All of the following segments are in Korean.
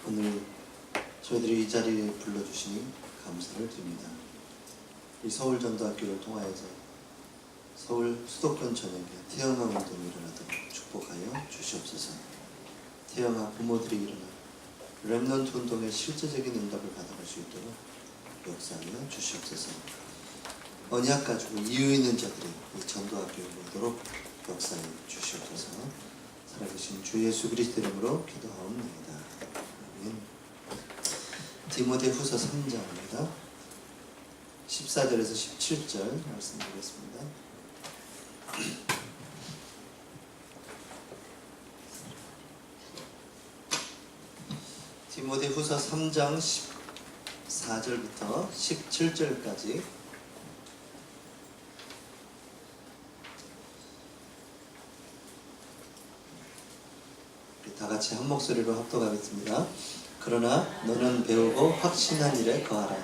오늘 저희들이 이 자리에 불러주시니 감사를 드립니다. 이 서울전도학교를 통하여서 서울 수도권 전역에 태영아 운동이 일어나도록 축복하여 주시옵소서. 태영아 부모들이 일어나 렘넌트 운동의 실제적인 응답을 받아갈 수 있도록 역사하여 주시옵소서. 언약 가지고 이유 있는 자들이 이 전도학교에 오도록 역사해 주시옵소서. 살아계신 주 예수 그리스도 이름으로 기도하옵나이다. 아멘. 디모데후서 3장입니다. 14절에서 17절 말씀드리겠습니다. 디모데후서 3장 14절부터 17절까지 다 같이 한 목소리로 합독하겠습니다. 그러나 너는 배우고 확신한 일에 거하라.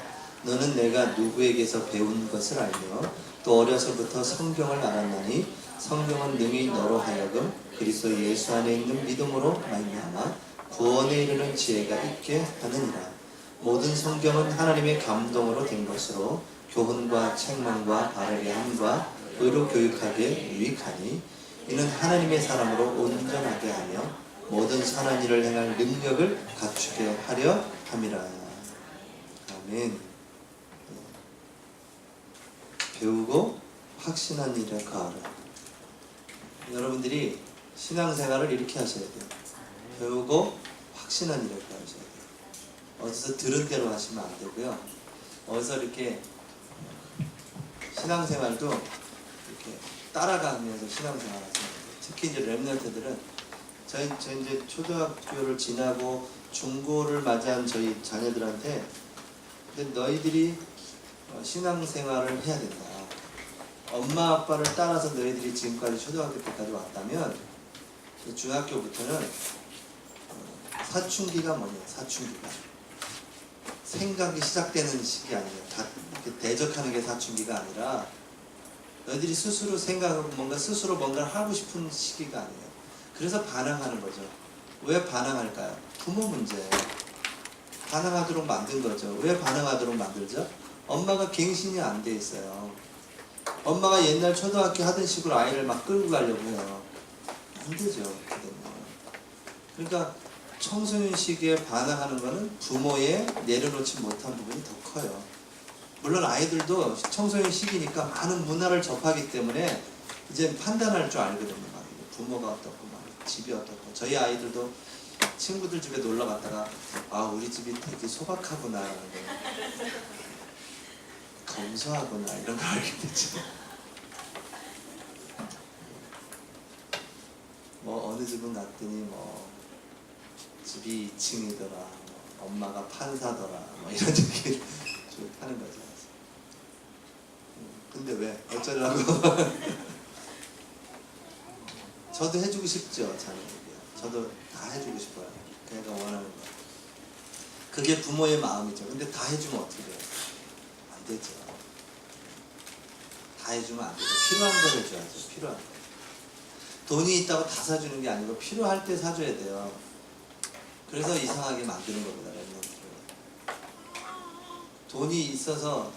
너는 내가 누구에게서 배운 것을 알며 또 어려서부터 성경을 알았나니 성경은 능히 너로 하여금 그리스도 예수 안에 있는 믿음으로 말미암아 구원에 이르는 지혜가 있게 하느니라. 모든 성경은 하나님의 감동으로 된 것으로 교훈과 책망과 바르게 함과 의로 교육하기에 유익하니 이는 하나님의 사람으로 온전하게 하며 모든 선한 일을 행할 능력을 갖추게 하려 함이라. 아멘. 배우고 확신한 일에 거하라. 여러분들이 신앙생활을 이렇게 하셔야 돼요. 배우고 확신한 일에 거하셔야 돼요. 어디서 들은 대로 하시면 안 되고요. 어디서 이렇게 신앙생활도 이렇게 따라가면서 신앙생활 하세요. 특히 이제 렘넌트들은 저희 이제 초등학교를 지나고 중고를 맞이한 저희 자녀들한테 근데 너희들이 신앙생활을 해야 된다. 엄마 아빠를 따라서 너희들이 지금까지 초등학교 때까지 왔다면 중학교부터는 사춘기가 뭐냐? 사춘기가 생각이 시작되는 시기 아니에요. 다 대적하는 게 사춘기가 아니라 너희들이 스스로 생각하고 스스로 뭔가를 하고 싶은 시기가 아니에요. 그래서 반항하는 거죠. 왜 반항할까요? 부모 문제. 반항하도록 만든 거죠. 왜 반항하도록 만들죠? 엄마가 갱신이 안 돼 있어요. 엄마가 옛날 초등학교 하던 식으로 아이를 막 끌고 가려고 해요. 안 되죠. 그러니까 청소년 시기에 반항하는 거는 부모의 내려놓지 못한 부분이 더 커요. 물론 아이들도 청소년 시기니까 많은 문화를 접하기 때문에 이제 판단할 줄 알거든요. 부모가 어떻고 집이 어떻고. 저희 아이들도 친구들 집에 놀러 갔다가 아 우리 집이 되게 소박하구나, 검소하구나 이런 걸 알게 되죠. 뭐 어느 집은 갔더니 뭐 집이 2층이더라, 엄마가 판사더라, 뭐 이런 얘기를 하는 거죠. 근데 왜 어쩌려고? 저도 해주고 싶죠, 자녀에게. 저도 다 해주고 싶어요. 걔가 원하는 거. 그게 부모의 마음이죠. 근데 다 해주면 어떻게 돼요? 안 되죠. 다 해주면 안 되죠. 필요한 걸 해줘야죠. 필요한 거. 돈이 있다고 다 사주는 게 아니고 필요할 때 사줘야 돼요. 그래서 이상하게 만드는 겁니다. 돈이 있어서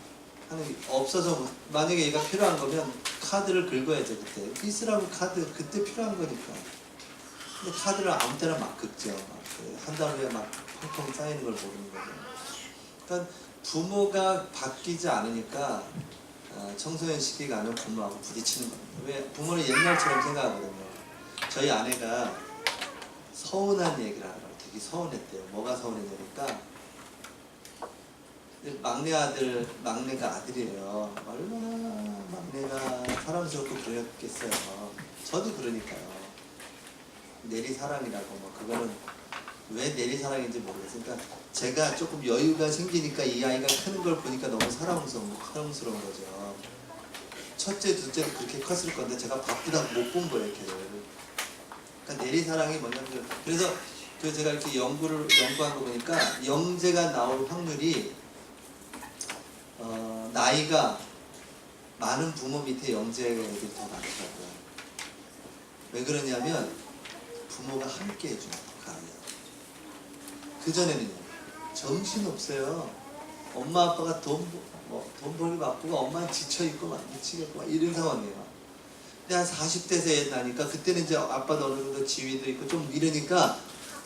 하는 게 없어서 만약에 얘가 필요한 거면 카드를 긁어야죠. 그때 비스라고 카드 그때 필요한 거니까. 근데 카드를 아무 때나 막 긁죠. 한 달 후에 막 펑펑 쌓이는 걸 모르는 거죠. 그러니까 부모가 바뀌지 않으니까 청소년 시기가 아니면 부모하고 부딪히는 겁니다. 왜? 부모는 옛날처럼 생각하거든요. 저희 아내가 서운한 얘기를 하더라고요. 되게 서운했대요. 뭐가 서운했냐니까 막내가 아들이에요. 얼마나 막내가 사랑스럽고 그랬겠어요. 저도 그러니까요. 내리사랑이라고 뭐 그거는 왜 내리사랑인지 모르겠어요. 그러니까 제가 조금 여유가 생기니까 이 아이가 크는 걸 보니까 너무 사랑스러운 거죠. 첫째, 둘째도 그렇게 컸을 건데 제가 바쁘다고 못 본 거예요, 걔를. 그러니까 내리사랑이 뭐냐면 그래서 제가 이렇게 연구한 거 보니까 영재가 나올 확률이 나이가 많은 부모 밑에 영재들이 더 많더라고요. 왜 그러냐면 부모가 함께 해주는 거예요. 그전에는요. 정신 없어요. 엄마 아빠가 돈 벌기 바쁘고 엄마는 지쳐있고 막 미치겠고 막 이런 상황이에요. 근데 한 40대 나니까 그때는 이제 아빠도 어느 정도 지위도 있고 좀 이러니까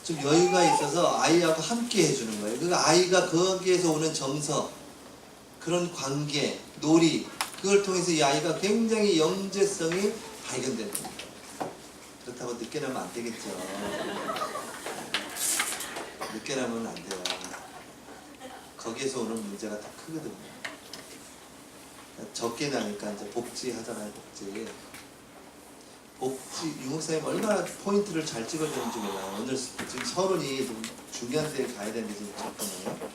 좀 여유가 있어서 아이하고 함께 해주는 거예요. 그러니까 아이가 거기에서 오는 정서, 그런 관계, 놀이, 그걸 통해서 이 아이가 굉장히 영재성이 발견되는 거예요. 그렇다고 늦게 나면 안 되겠죠. 늦게 나면 안 돼요. 거기에서 오는 문제가 더 크거든요. 적게 나니까 이제 복지하잖아요, 복지, 유목사님 얼마나 포인트를 잘 찍어주는지 몰라요. 오늘 지금 서른이 좀 중요한 데에 가야 되는데 지금 잠깐만요.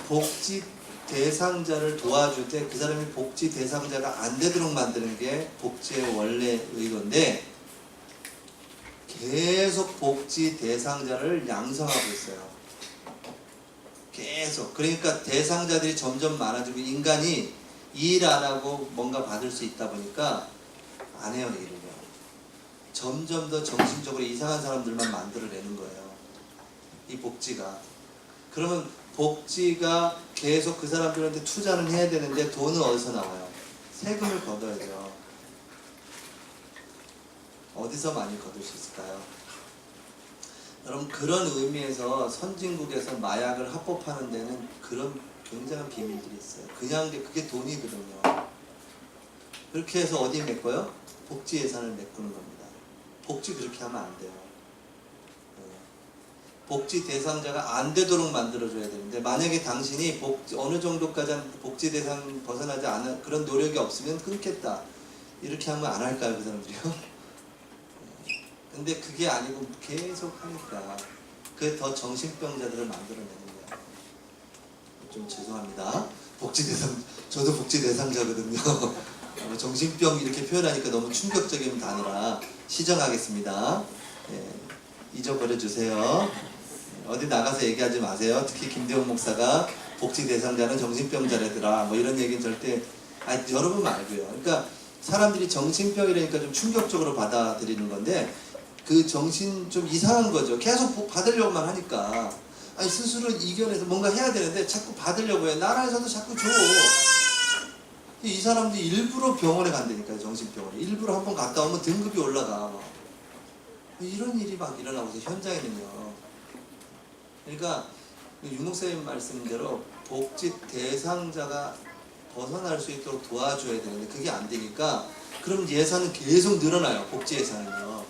복지 대상자를 도와줄 때 그 사람이 복지 대상자가 안 되도록 만드는 게 복지의 원래 의도인데 계속 복지 대상자를 양성하고 있어요. 계속. 그러니까 대상자들이 점점 많아지고 인간이 일 안 하고 뭔가 받을 수 있다 보니까 안 해요, 일을요. 점점 더 정신적으로 이상한 사람들만 만들어내는 거예요. 이 복지가. 그러면 복지가 계속 그 사람들한테 투자는 해야 되는데 돈은 어디서 나와요? 세금을 걷어야 돼요. 어디서 많이 거둘 수 있을까요? 여러분, 그런 의미에서 선진국에서 마약을 합법하는 데는 그런 굉장한 비밀들이 있어요. 그냥 그게 돈이거든요. 그렇게 해서 어디 메꿔요? 복지 예산을 메꾸는 겁니다. 복지 그렇게 하면 안 돼요. 복지 대상자가 안 되도록 만들어줘야 되는데 만약에 당신이 어느 정도까지 복지 대상 벗어나지 않은 그런 노력이 없으면 끊겠다. 이렇게 하면 안 할까요, 그 사람들이요? 근데 그게 아니고 계속 하니까 그게 더 정신병자들을 만들어내는 거예요. 좀 죄송합니다. 복지 대상, 저도 복지 대상자거든요. 정신병 이렇게 표현하니까 너무 충격적인 단어라 시정하겠습니다. 잊어버려 주세요. 어디 나가서 얘기하지 마세요. 특히 김대웅 목사가 복지 대상자는 정신병자래더라 뭐 이런 얘기는 절대 여러분 말고요. 그러니까 사람들이 정신병이라니까 좀 충격적으로 받아들이는 건데 그 정신 좀 이상한 거죠. 계속 받으려고만 하니까 스스로 이겨내서 뭔가 해야 되는데 자꾸 받으려고 해. 나라에서도 자꾸 줘. 이 사람들이 일부러 병원에 간다니까요. 정신병원에 일부러 한번 갔다 오면 등급이 올라가. 이런 일이 막 일어나고 있어요. 현장에는요. 그러니까 유목사님 말씀대로 복지 대상자가 벗어날 수 있도록 도와줘야 되는데 그게 안 되니까 그럼 예산은 계속 늘어나요. 복지 예산은요.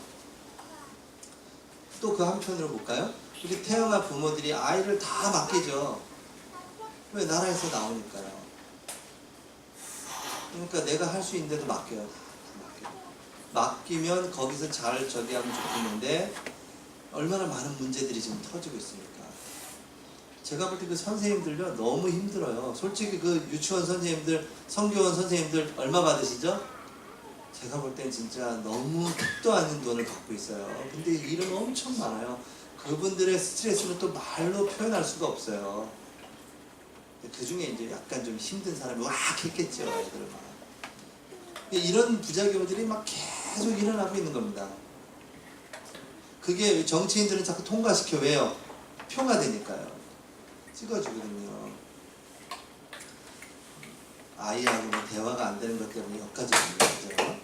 또 그 한편으로 볼까요? 우리 태영아 부모들이 아이를 다 맡기죠. 왜? 나라에서 나오니까요. 그러니까 내가 할 수 있는데도 맡겨요. 맡기면 거기서 잘 저기 하면 좋겠는데 얼마나 많은 문제들이 지금 터지고 있습니까? 제가 볼 때 그 선생님들요 너무 힘들어요. 솔직히 그 유치원 선생님들, 성교원 선생님들 얼마 받으시죠? 제가 볼 땐 진짜 너무 택도 않은 돈을 받고 있어요. 근데 일은 엄청 많아요. 그분들의 스트레스는 또 말로 표현할 수가 없어요. 그 중에 이제 약간 좀 힘든 사람이 와 했겠죠, 애들은 막. 이런 부작용들이 막 계속 일어나고 있는 겁니다. 그게 정치인들은 자꾸 통과시켜. 왜요? 표가 되니까요. 찍어주거든요. 아이하고 대화가 안 되는 것 때문에 여기까지 오는 거죠.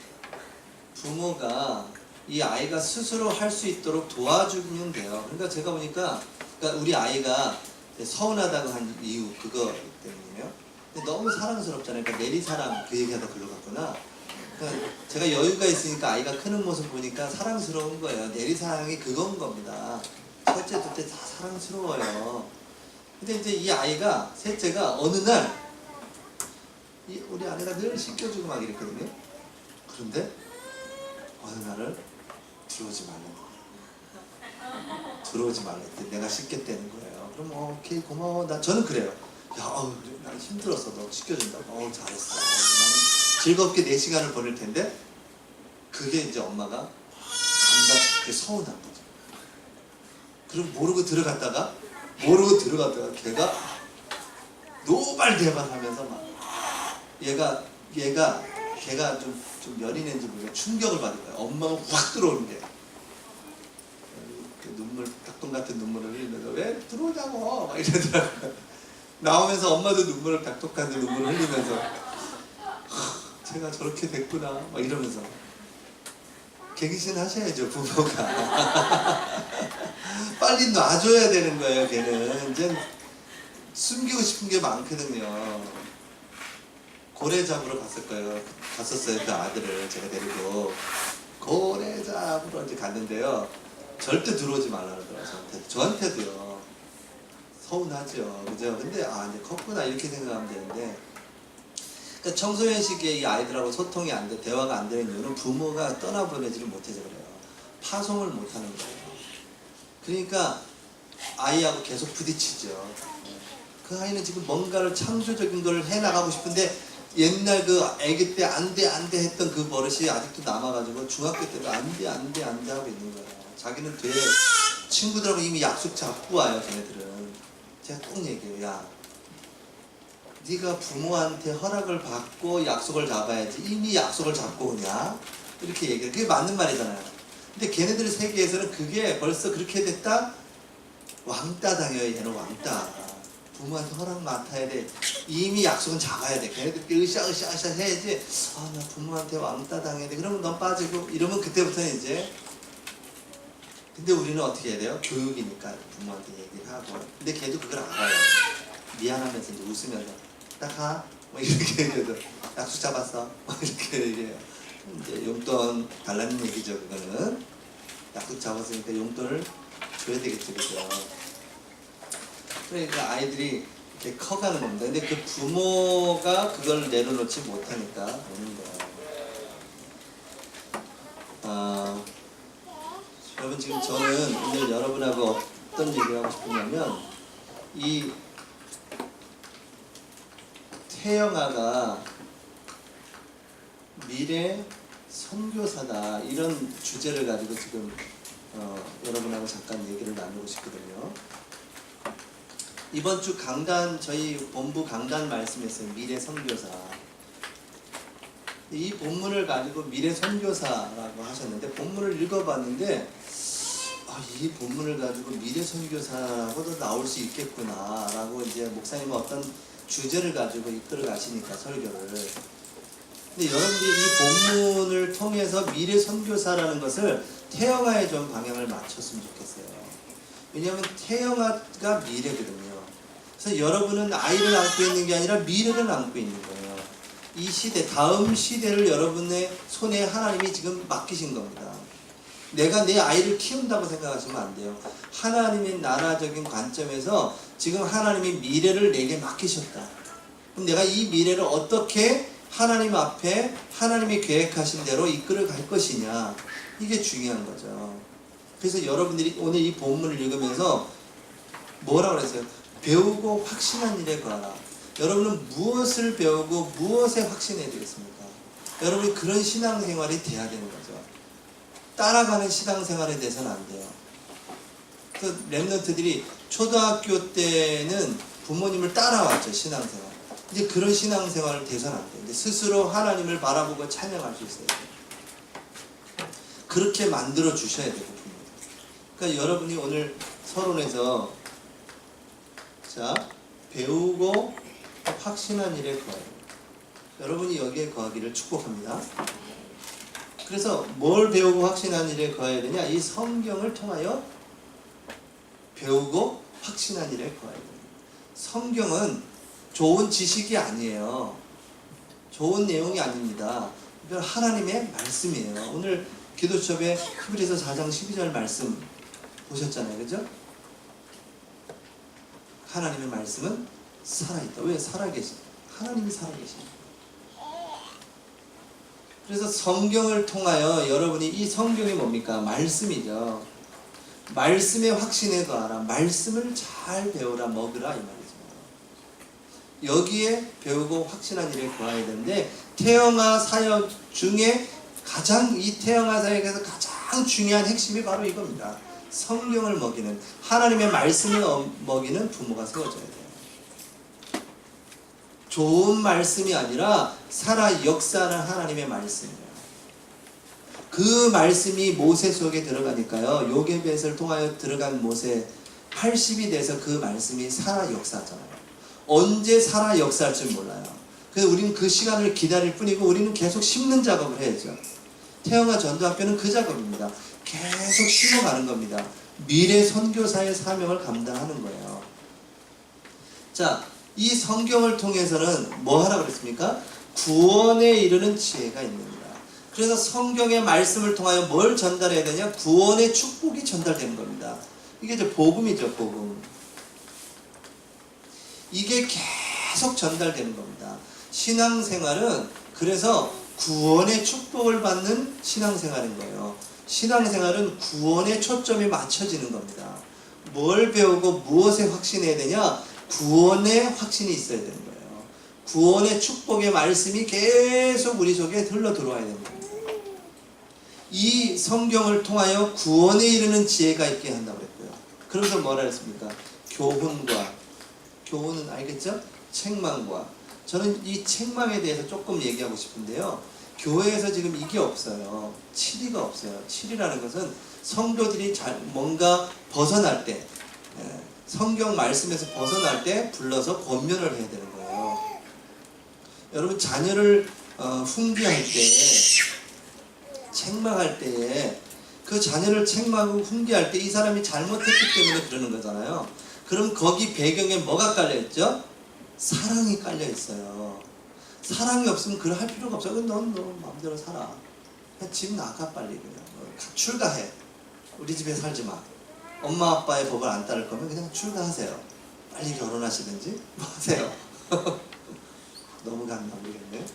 부모가 이 아이가 스스로 할 수 있도록 도와주면 돼요. 그러니까 제가 보니까 그러니까 우리 아이가 서운하다고 한 이유 그거 때문이에요. 근데 너무 사랑스럽잖아요. 그러니까 내리사랑 그 얘기하다 글로 갔구나. 그러니까 제가 여유가 있으니까 아이가 크는 모습 보니까 사랑스러운 거예요. 내리사랑이 그건 겁니다. 첫째, 둘째 다 사랑스러워요. 근데 이제 이 아이가 셋째가 어느 날 우리 아내가 늘 씻겨주고 막 이랬거든요. 그런데 어느 날을 들어오지 말랬대. 내가 씻겠다는 거예요. 그럼 오케이 고마워. 저는 그래요. 야, 난 힘들었어. 너 씻겨준다고. 잘했어. 나는 즐겁게 내 시간을 보낼 텐데 그게 이제 엄마가 감당하기 서운한 거죠. 그럼 모르고 들어갔다가 걔가 노발대발하면서 막 걔가 좀 열이 낸지 모르게 충격을 받을 거예요. 엄마가 확 들어오는데 그 눈물 딱 닭똥 같은 눈물을 흘리면서 왜 들어오자고 막 이러더라고요. 나오면서 엄마도 닭똥 같은 눈물을 흘리면서 제가 저렇게 됐구나 막 이러면서 갱신하셔야죠 부모가. 빨리 놔줘야 되는 거예요. 걔는 이제 숨기고 싶은 게 많거든요. 고래 잡으러 갔었어요. 그 아들을 제가 데리고 고래 잡으러 이제 갔는데요. 절대 들어오지 말라 그러더라고요. 저한테도요. 서운하죠. 그죠? 근데 이제 컸구나 이렇게 생각하면 되는데, 그러니까 청소년 시기에 이 아이들하고 소통이 안 돼, 대화가 안 되는 이유는 부모가 떠나보내지를 못해서 그래요. 파송을 못하는 거예요. 그러니까 아이하고 계속 부딪히죠. 그 아이는 지금 뭔가를 창조적인 걸 해나가고 싶은데 옛날 그 아기 때 안 돼 했던 그 버릇이 아직도 남아가지고 중학교 때도 안 돼 하고 있는 거예요. 자기는 돼. 친구들하고 이미 약속 잡고 와요. 걔네들은. 제가 꼭 얘기해요. 야, 네가 부모한테 허락을 받고 약속을 잡아야지 이미 약속을 잡고 오냐? 이렇게 얘기해요. 그게 맞는 말이잖아요. 근데 걔네들 세계에서는 그게 벌써 그렇게 됐다? 왕따 당해요. 얘는 왕따. 부모한테 허락 맡아야 돼. 이미 약속은 잡아야 돼. 걔네들끼리 으쌰 해야지. 나 부모한테 왕따 당해야 돼. 그러면 넌 빠지고 이러면 그때부터는 이제. 근데 우리는 어떻게 해야 돼요? 교육이니까 부모한테 얘기를 하고. 근데 걔도 그걸 알아요. 미안하면서 이제 웃으면서 딱 가. 뭐 이렇게 얘기해도 약속 잡았어. 뭐 이렇게 얘기해요. 이제 용돈 달라는 얘기죠. 그거는 약속 잡았으니까 용돈을 줘야 되겠죠. 그죠? 그러니까 아이들이 이렇게 커가는 겁니다. 근데 그 부모가 그걸 내려놓지 못하니까 오는 거예요. 여러분, 지금 저는 오늘 여러분하고 어떤 얘기를 하고 싶으냐면, 이 태영아가 미래 선교사다 이런 주제를 가지고 지금 여러분하고 잠깐 얘기를 나누고 싶거든요. 이번 주 강단, 저희 본부 강단 말씀했어요. 미래 선교사. 이 본문을 가지고 미래 선교사라고 하셨는데, 본문을 읽어봤는데 이 본문을 가지고 미래 선교사라고도 나올 수 있겠구나 라고 이제 목사님은 어떤 주제를 가지고 이끌어 가시니까 설교를. 근데 여러분들이 이 본문을 통해서 미래 선교사라는 것을 태영아에 좀 방향을 맞췄으면 좋겠어요. 왜냐하면 태영아가 미래거든요. 그래서 여러분은 아이를 안고 있는 게 아니라 미래를 안고 있는 거예요. 이 시대, 다음 시대를 여러분의 손에 하나님이 지금 맡기신 겁니다. 내가 내 아이를 키운다고 생각하시면 안 돼요. 하나님의 나라적인 관점에서 지금 하나님이 미래를 내게 맡기셨다. 그럼 내가 이 미래를 어떻게 하나님 앞에 하나님이 계획하신 대로 이끌어 갈 것이냐, 이게 중요한 거죠. 그래서 여러분들이 오늘 이 본문을 읽으면서 뭐라고 그랬어요? 배우고 확신한 일에 거하라. 여러분은 무엇을 배우고 무엇에 확신해야 되겠습니까? 여러분이 그런 신앙생활이 돼야 되는 거죠. 따라가는 신앙생활에 대해서는 안 돼요. 그래서 랩런트들이 초등학교 때는 부모님을 따라왔죠. 신앙생활. 이제 그런 신앙생활을 돼서는 안 돼요. 이제 스스로 하나님을 바라보고 찬양할 수 있어야 돼요. 그렇게 만들어 주셔야 되고, 그러니까 여러분이 오늘 서론에서 배우고 확신한 일에 거하라. 여러분이 여기에 거하기를 축복합니다. 그래서 뭘 배우고 확신한 일에 거해야 되냐? 이 성경을 통하여 배우고 확신한 일에 거해야 됩니다. 성경은 좋은 지식이 아니에요. 좋은 내용이 아닙니다. 이건 하나님의 말씀이에요. 오늘 기도첩에 히브리서 4장 12절 말씀 보셨잖아요. 그죠? 하나님의 말씀은 살아있다. 왜? 살아계십니다. 하나님이 살아계십니다. 그래서 성경을 통하여 여러분이, 이 성경이 뭡니까? 말씀이죠. 말씀에 확신해 거하라. 말씀을 잘 배우라, 먹으라, 이 말이죠. 여기에 배우고 확신한 일에 거해야 되는데, 태영아 사역 중에 이 태영아 사역에서 가장 중요한 핵심이 바로 이겁니다. 성경을 먹이는, 하나님의 말씀을 먹이는 부모가 세워져야 돼요. 좋은 말씀이 아니라 살아 역사하는 하나님의 말씀이에요. 그 그 말씀이 모세 속에 들어가니까요. 요게벳을 통하여 들어간 모세 80이 돼서 그 말씀이 살아 역사하잖아요. 언제 살아 역사할 줄 몰라요. 그래서 우리는 그 시간을 기다릴 뿐이고 우리는 계속 심는 작업을 해야죠. 태영아 전도학교는 그 작업입니다. 계속 심어가는 겁니다. 미래 선교사의 사명을 감당하는 거예요. 자, 이 성경을 통해서는 뭐 하라고 그랬습니까? 구원에 이르는 지혜가 있습니다. 그래서 성경의 말씀을 통하여 뭘 전달해야 되냐? 구원의 축복이 전달되는 겁니다. 이게 이제 복음이죠, 복음. 이게 계속 전달되는 겁니다. 신앙생활은 그래서 구원의 축복을 받는 신앙생활인 거예요. 신앙생활은 구원의 초점이 맞춰지는 겁니다. 뭘 배우고 무엇에 확신해야 되냐? 구원의 확신이 있어야 되는 거예요. 구원의 축복의 말씀이 계속 우리 속에 흘러 들어와야 됩니다. 이 성경을 통하여 구원에 이르는 지혜가 있게 한다고 그랬고요. 그래서 뭐라 했습니까? 교훈은 알겠죠? 책망과. 저는 이 책망에 대해서 조금 얘기하고 싶은데요. 교회에서 지금 이게 없어요. 치리가 없어요. 치리라는 것은 성도들이 뭔가 벗어날 때, 성경 말씀에서 벗어날 때 불러서 권면을 해야 되는 거예요. 여러분 자녀를 훈계할 때, 책망할 때에 그 자녀를 책망하고 훈계할 때 이 사람이 잘못했기 때문에 그러는 거잖아요. 그럼 거기 배경에 뭐가 깔려있죠? 사랑이 깔려있어요. 사랑이 없으면 그걸 할 필요가 없어요. 넌 마음대로 살아. 그냥 집 나가 빨리 그냥. 출가해. 우리 집에 살지 마. 엄마 아빠의 법을 안 따를 거면 그냥 출가하세요. 빨리 결혼하시든지 뭐 하세요. 너무 강남이겠네.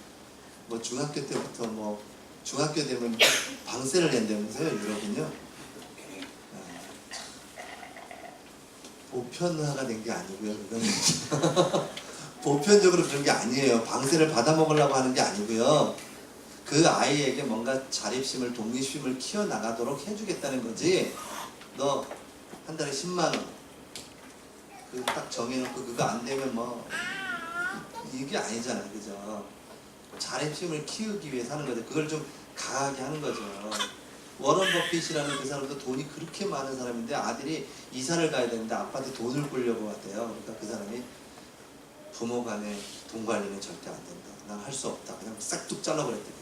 뭐 중학교 때부터 뭐 중학교 되면 방세를 낸다면서요, 유럽은요. 보편화가 된 게 아니고요, 그거는. 보편적으로 그런 게 아니에요. 방세를 받아먹으려고 하는 게 아니고요. 그 아이에게 뭔가 자립심을, 독립심을 키워나가도록 해주겠다는 거지. 너 한 달에 10만 원 그 딱 정해놓고 그거 안 되면 뭐 이게 아니잖아요, 그죠? 자립심을 키우기 위해 사는 거죠. 그걸 좀 강하게 하는 거죠. 워런 버핏이라는 그 사람도 돈이 그렇게 많은 사람인데 아들이 이사를 가야 되는데 아빠한테 돈을 꾸려고 왔대요. 그러니까 그 사람이 부모 간에 돈 관리는 절대 안 된다. 난 할 수 없다. 그냥 싹둑 잘라버렸대요.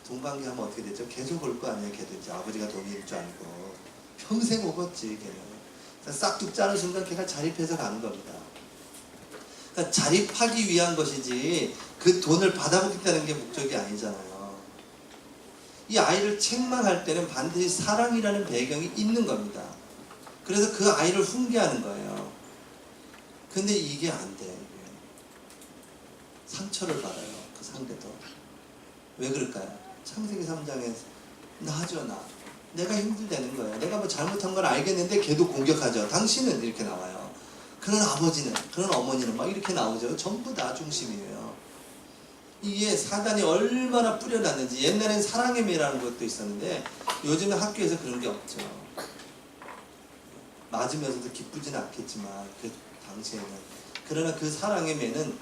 돈 관계 하면 어떻게 되죠? 계속 올 거 아니에요, 걔도 이제. 아버지가 돈이 있는 줄 알고. 평생 오겠지, 걔는. 싹둑 자른 순간 걔가 자립해서 가는 겁니다. 그러니까 자립하기 위한 것이지 그 돈을 받아먹겠다는 게 목적이 아니잖아요. 이 아이를 책망할 때는 반드시 사랑이라는 배경이 있는 겁니다. 그래서 그 아이를 훈계하는 거예요. 근데 이게 안 돼. 상처를 받아요. 그 상대도. 왜 그럴까요? 창세기 3장에 나 하죠, 나. 내가 힘들다는 거예요. 내가 뭐 잘못한 걸 알겠는데 걔도 공격하죠. 당신은 이렇게 나와요. 그런 아버지는, 그런 어머니는 막 이렇게 나오죠. 전부 다 중심이에요. 이게 사단이 얼마나 뿌려놨는지. 옛날엔 사랑의 매라는 것도 있었는데 요즘에 학교에서 그런 게 없죠. 맞으면서도 기쁘지는 않겠지만 그 당시에는. 그러나 그 사랑의 매는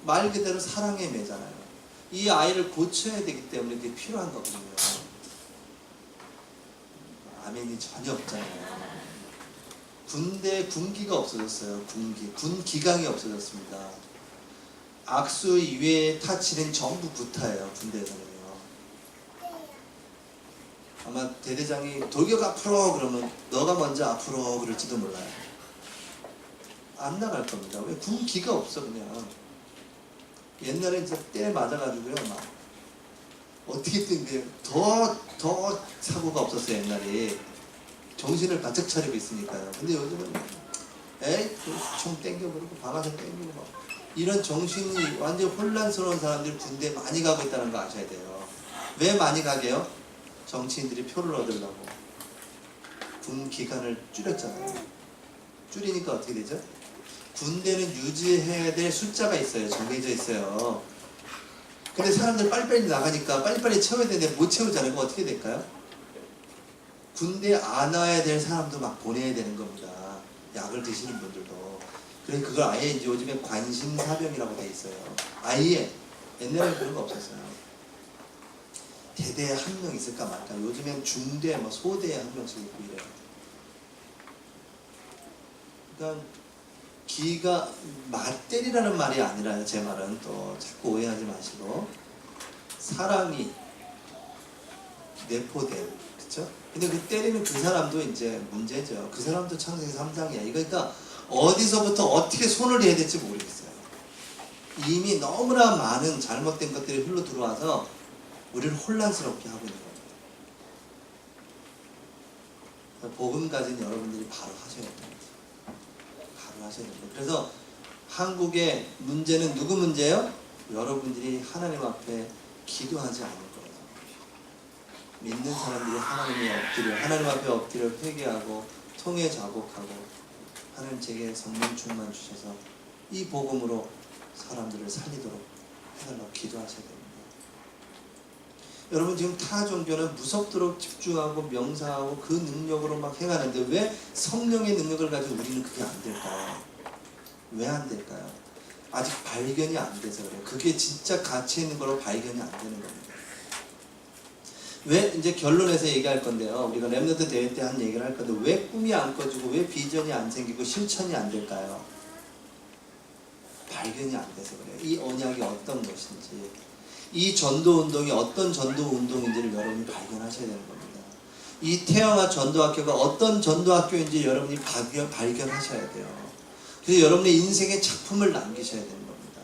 말 그대로 사랑의 매잖아요. 이 아이를 고쳐야 되기 때문에 그게 필요한 거거든요. 아멘이 전혀 없잖아요. 군기가 없어졌어요. 군 기강이 없어졌습니다. 악수 이외의 타치는 전부 구타예요. 군대에서는요. 아마 대대장이 돌격 앞으로 그러면 너가 먼저 앞으로 그럴지도 몰라요. 안 나갈 겁니다. 왜? 군기가 없어 그냥. 옛날에 이제 때 맞아가지고요 막 어떻게 뜬게 더 사고가 없었어요. 옛날에 정신을 바짝 차리고 있으니까요. 근데 요즘은 에이 총 땡겨버리고 방아쇠 땡기고 막 이런 정신이 완전 혼란스러운 사람들이 군대에 많이 가고 있다는 거 아셔야 돼요. 왜 많이 가게요? 정치인들이 표를 얻으려고 군 기간을 줄였잖아요. 줄이니까 어떻게 되죠? 군대는 유지해야 될 숫자가 있어요. 정해져 있어요. 근데 사람들 빨리빨리 나가니까 빨리빨리 채워야 되는데 못 채우잖아요. 그럼 어떻게 될까요? 군대 안 와야 될 사람도 막 보내야 되는 겁니다. 약을 드시는 분들도. 그래서 그걸 아예 이제 요즘에 관심사병이라고 돼 있어요. 아예 옛날에는 그런 거 없었어요. 대대에 한 명 있을까 말까. 요즘엔 중대, 뭐 소대에 한 명씩 있고 이래요. 그러니까 기가 맞대리라는 말이 아니라요. 제 말은 또 자꾸 오해하지 마시고, 사람이 내포된, 그쵸? 근데 그 때리는 그 사람도 이제 문제죠. 그 사람도 창세기 3장이야. 그러니까 어디서부터 어떻게 손을 해야 될지 모르겠어요. 이미 너무나 많은 잘못된 것들이 흘러 들어와서 우리를 혼란스럽게 하고 있는 겁니다. 복음 가진 여러분들이 바로 하셔야 됩니다. 바로 하셔야 됩니다. 그래서 한국의 문제는 누구 문제예요? 여러분들이 하나님 앞에 기도하지 않을 거예요. 믿는 사람들이 하나님 앞에 엎드려 회개하고 통회 자복하고, 하나님 제게 성령 충만 주셔서 이 복음으로 사람들을 살리도록 해달라고 기도하셔야 됩니다. 여러분, 지금 타 종교는 무섭도록 집중하고 명상하고 그 능력으로 막 행하는데 왜 성령의 능력을 가지고 우리는 그게 안 될까요? 왜 안 될까요? 아직 발견이 안 돼서 그래요. 그게 진짜 가치 있는 걸로 발견이 안 되는 겁니다. 왜, 이제 결론에서 얘기할 건데요. 우리가 렘넌트 대회 때 한 얘기를 할 건데, 왜 꿈이 안 꺼지고 왜 비전이 안 생기고 실천이 안 될까요? 발견이 안 돼서 그래요. 이 언약이 어떤 것인지, 이 전도 운동이 어떤 전도 운동인지를 여러분이 발견하셔야 되는 겁니다. 이 태영아 전도학교가 어떤 전도학교인지 여러분이 발견하셔야 돼요. 그래서 여러분의 인생의 작품을 남기셔야 되는 겁니다.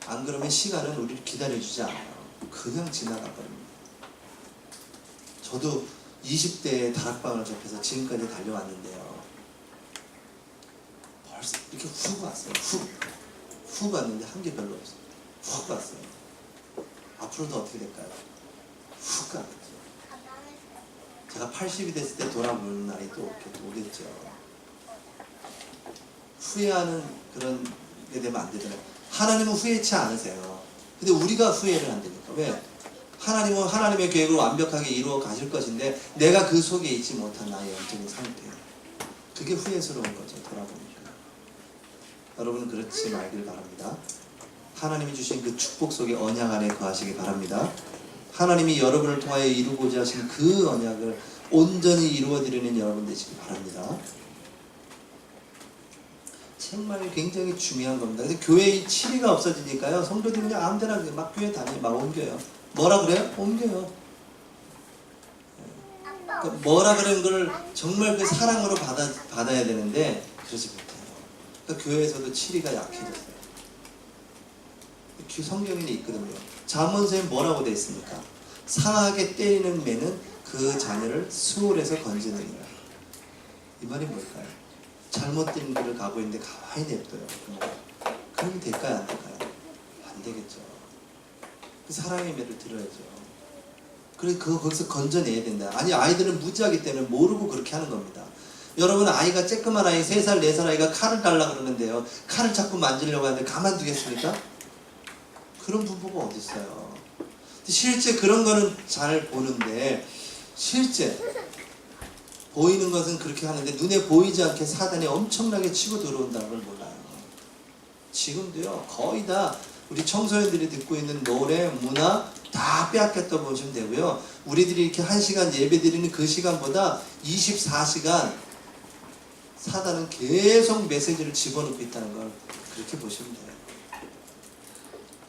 안 그러면 시간은 우리를 기다려주지 않아요. 그냥 지나가 버립니다. 저도 20대에 다락방을 접해서 지금까지 달려왔는데요. 벌써 이렇게 훅 왔어요. 훅 왔는데 한 게 별로 없어요. 훅 왔어요. 앞으로도 어떻게 될까요? 훅 가겠죠. 제가 80이 됐을 때 돌아보는 날이 또 오겠죠. 후회하는 그런 게 되면 안 되잖아요. 하나님은 후회치 않으세요. 근데 우리가 후회를 안 되니까. 왜? 하나님은 하나님의 계획을 완벽하게 이루어 가실 것인데 내가 그 속에 있지 못한 나의 영적인 상태, 그게 후회스러운 거죠. 돌아보니까. 여러분 그렇지 말길 바랍니다. 하나님이 주신 그 축복 속에 언약 안에 거하시기 바랍니다. 하나님이 여러분을 통하여 이루고자 하신 그 언약을 온전히 이루어드리는 여러분 되시기 바랍니다. 정말 굉장히 중요한 겁니다. 근데 교회의 치리가 없어지니까요, 성도들이 그냥 아무데나 막 교회 다니고 막 옮겨요. 뭐라 그래요? 옮겨요. 그러니까 뭐라 그런 걸 정말 그 사랑으로 받아야 되는데 그러지 못해요. 그러니까 교회에서도 치리가 약해졌어요. 성경에는 있거든요. 잠언서에 뭐라고 되어 있습니까? 상하게 때리는 매는 그 자녀를 수월에서 건지느니라. 이 말이 뭘까요? 잘못된 길을 가고 있는데 가만히 냅둬요. 그러면 될까요? 안 될까요? 안 되겠죠. 사랑의 매를 들어야죠. 그래, 거기서 건져내야 된다. 아니, 아이들은 무지하기 때문에 모르고 그렇게 하는 겁니다. 여러분, 아이가 쬐끄만 아이, 3살, 4살 아이가 칼을 달라 그러는데요, 칼을 자꾸 만지려고 하는데 가만두겠습니까? 그런 부부가 어디 있어요? 실제 그런 거는 잘 보는데, 실제 보이는 것은 그렇게 하는데 눈에 보이지 않게 사단이 엄청나게 치고 들어온다는 걸 몰라요. 지금도요, 거의 다 우리 청소년들이 듣고 있는 노래, 문화 다 빼앗겼다 보시면 되고요. 우리들이 이렇게 1시간 예배 드리는 그 시간보다 24시간 사단은 계속 메시지를 집어넣고 있다는 걸 그렇게 보시면 돼요.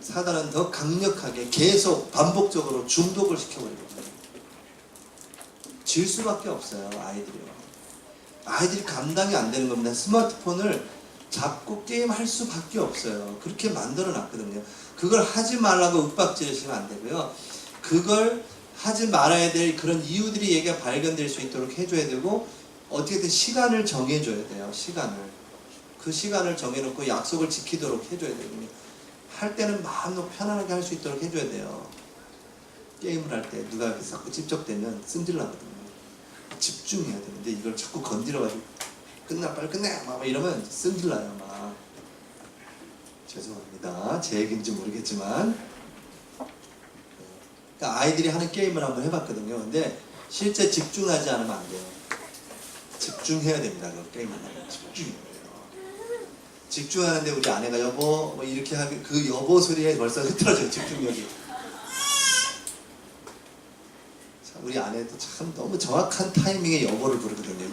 사단은 더 강력하게 계속 반복적으로 중독을 시켜버리거든요. 질 수밖에 없어요. 아이들이 감당이 안 되는 겁니다. 스마트폰을 잡고 게임할 수밖에 없어요. 그렇게 만들어 놨거든요. 그걸 하지 말라고 윽박지르시면 안 되고요. 그걸 하지 말아야 될 그런 이유들이 얘가 발견될 수 있도록 해줘야 되고, 어떻게든 시간을 정해줘야 돼요. 그 시간을 정해놓고 약속을 지키도록 해줘야 되거든요. 할 때는 마음 놓고 편안하게 할 수 있도록 해줘야 돼요. 게임을 할 때 누가 이렇게 자꾸 찝적대면 승질나거든요. 집중해야 되는데 이걸 자꾸 건드려가지고 빨리 끝내! 막 이러면 승질나요. 막. 죄송합니다. 제 얘기인지 모르겠지만. 그러니까 아이들이 하는 게임을 한번 해봤거든요. 근데 실제 집중하지 않으면 안 돼요. 집중해야 됩니다. 그 게임을 하면 집중해야 돼요. 집중하는데 우리 아내가 여보 뭐 이렇게 하면 그 여보 소리에 벌써 흐트러져요. 집중력이. 우리 아내도 참 너무 정확한 타이밍에 여보를 부르거든요.